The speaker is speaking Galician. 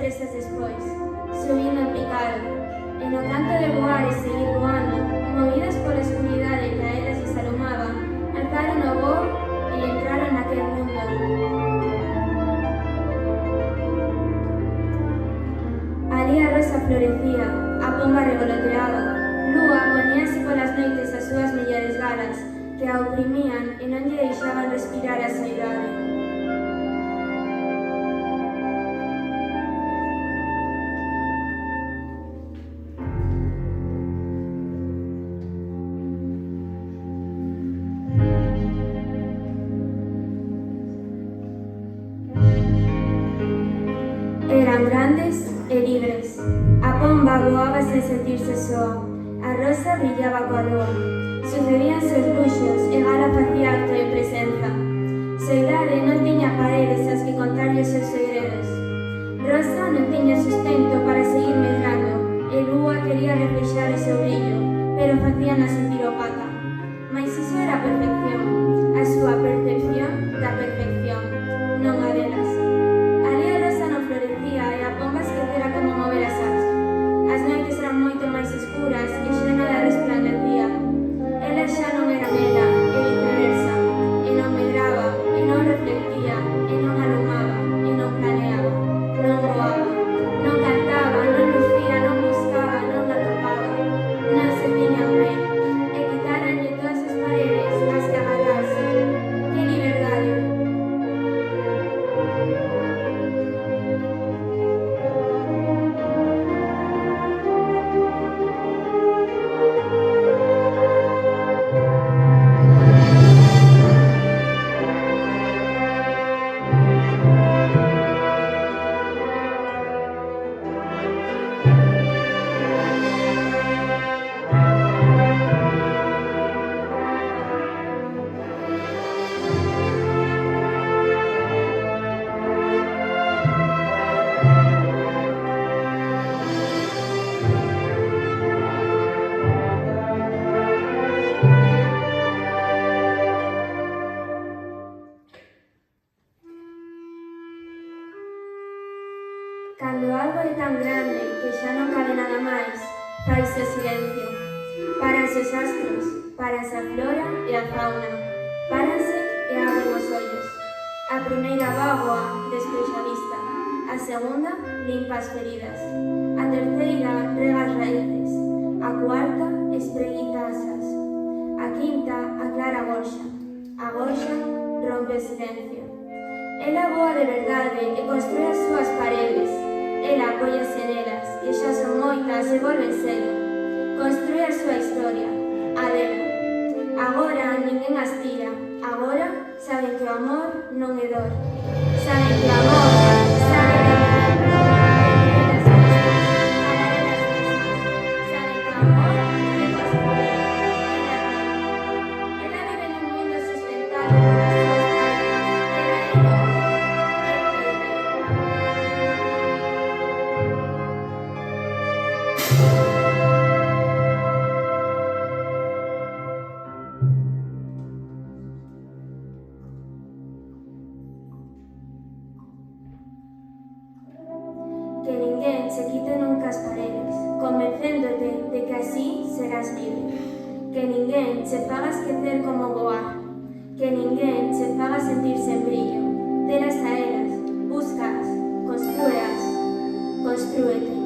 presas despois, subindo en picado, e no canto de voar e seguir voando, movidas pola escuridade que a elas lles alumaba, alzaron o voo e entraron naquel mundo. Ali a rosa florecía, a pomba revoloteaba, lúa poníase polas noites as súas mellores galas, que a oprimían e non lle deixaban respirar a soidade. Eran grandes e libres. A pomba voaba sen sentirse soa. A rosa brillaba coa lúa. Sucedíanse os luxos e Gala facía acto de presenza. Soidade non tiña paredes as que contarlle os seus segredos. Rosa non tiña sustento para seguir medrando e lúa quería reflexar o seu brillo, pero facíana sentir opaca. Mais iso era a perfección, a súa percepción da perfección, non a delas. Ali a rosa non florecía e a pomba esquecera como mover as as. As noites eran moito máis escuras e xa nada resplandecía. Ela xa non era ela, e viceversa, e non medraba, e non reflectía, e non alumaba, e non planeaba, non voaba, non cantaba, non lucía, non buscaba, non atopaba, non se tiña un pé, e quitaranlle todas as paredes as que agarrarse. Que liberdade! Cando algo é tan grande que xa non cabe nada máis, faise o silencio. Páranse os astros, páranse a flora e a fauna, páranse e abren os ollos. A primeira bágoa despexa a vista, a segunda limpa as feridas, a terceira rega as raíces, a cuarta espreguiza asas, a quinta aclara a gorxa, a gorxa rompe o silencio. Ela voa de verdade e construe as súas paredes. Ela apóiase nelas, que xa son moitas e volven selo. Construe a súa historia, a dela. Agora ninguén as tira, agora saben que o amor non é dor. Saben que o amor sabe de elas mesmas, para elas mesmas. Saben que o amor é construir. Ela vive nun mundo sustentado por as súas paredes. Ela é luz. Que ninguén se quite nunca as paredes, convencéndote de que así serás libre. Que ninguén se faga esquecer como voar. Que ninguén se faga sentirse en brillo. Delas a elas, búscaas, construeas, constrúete.